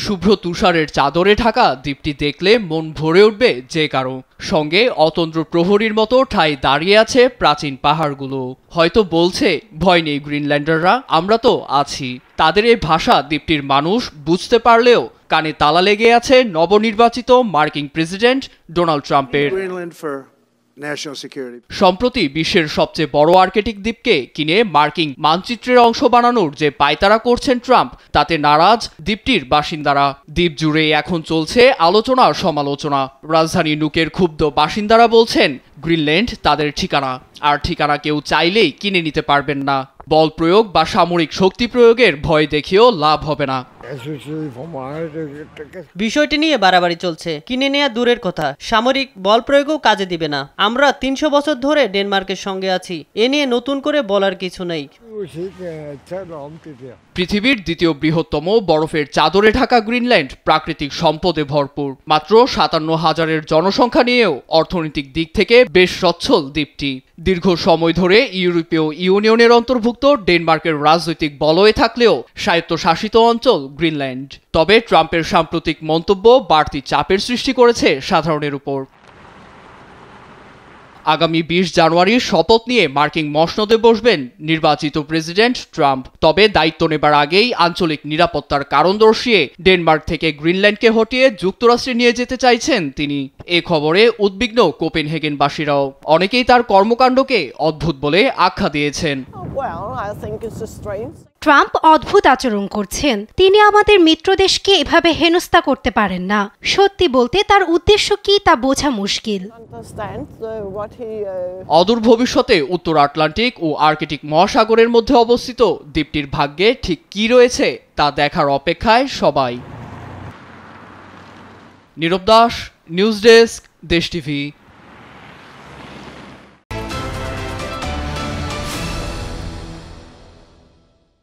শুভ্র তুষারের চাদরে ঢাকা দ্বীপটি দেখলে মন ভরে উঠবে যে কারো। সঙ্গে অতন্দ্র প্রহরীর মতো ঠাই দাঁড়িয়ে আছে প্রাচীন পাহাড়গুলো। হয়তো বলছে, ভয় নেই গ্রিনল্যান্ডাররা, আমরা তো আছি। তাদের এই ভাষা দ্বীপটির মানুষ বুঝতে পারলেও কানে তালা লেগে আছে নবনির্বাচিত মার্কিন প্রেসিডেন্ট ডোনাল্ড ট্রাম্পের। সম্প্রতি বিশ্বের সবচেয়ে বড় আর্কটিক দ্বীপকে কিনে মার্কিন মানচিত্রের অংশ বানানোর যে পায়তারা করছেন ট্রাম্প, তাতে নারাজ দ্বীপটির বাসিন্দারা। দ্বীপ জুড়ে এখন চলছে আলোচনা সমালোচনা। রাজধানী নুকের ক্ষুব্ধ বাসিন্দারা বলছেন, গ্রিনল্যান্ড তাদের ঠিকানা, আর ঠিকানা কেউ চাইলেই কিনে নিতে পারবেন না। বল প্রয়োগ বা সামরিক শক্তি প্রয়োগের ভয় দেখিয়েও লাভ হবে না। বিষয়টি নিয়ে বাড়াবাড়ি চলছে। কিনে নেওয়া দূরের কথা, সামরিক বল প্রয়োগও কাজে দিবে না। আমরা ৩০০ বছর ধরে ডেনমার্কের সঙ্গে আছি, এ নিয়ে নতুন করে বলার কিছু নেই। পৃথিবীর দ্বিতীয় বৃহত্তম বরফের চাদরে ঢাকা গ্রিনল্যান্ড প্রাকৃতিক সম্পদে ভরপুর। মাত্র ৫৭,০০০-এর জনসংখ্যা নিয়েও অর্থনৈতিক দিক থেকে বেশ সচ্ছল দ্বীপটি। দীর্ঘ সময় ধরে ইউরোপীয় ইউনিয়নের অন্তর্ভুক্ত ডেনমার্কের রাজনৈতিক বলয়ে থাকলেও স্বায়ত্তশাসিত অঞ্চল গ্রিনল্যান্ড। তবে ট্রাম্পের সাম্প্রতিক মন্তব্য বাড়তি চাপের সৃষ্টি করেছে সাধারণের উপর। আগামী ২০ জানুয়ারি শপথ নিয়ে মার্কিন মসনদে বসবেন নির্বাচিত প্রেসিডেন্ট ট্রাম্প। তবে দায়িত্ব নেবার আগেই আঞ্চলিক নিরাপত্তার কারণ দর্শিয়ে ডেনমার্ক থেকে গ্রিনল্যান্ডকে হটিয়ে যুক্তরাষ্ট্রে নিয়ে যেতে চাইছেন তিনি। এ খবরে উদ্বিগ্ন কোপেনহেগেনবাসীরাও। অনেকেই তার কর্মকাণ্ডকে অদ্ভুত বলে আখ্যা দিয়েছেন। ট্রাম্প অদ্ভুত আচরণ করছেন। তিনি আমাদের মিত্রদেশকে এভাবে হেনস্থা করতে পারেন না। সত্যি বলতে তার উদ্দেশ্য কি তা বোঝা মুশকিল। অদূর ভবিষ্যতে উত্তর আটলান্টিক ও আর্কটিক মহাসাগরের মধ্যে অবস্থিত দ্বীপটির ভাগ্যে ঠিক কি রয়েছে তা দেখার অপেক্ষায় সবাই। নীরব দাস, নিউজ ডেস্ক, দেশ টিভি।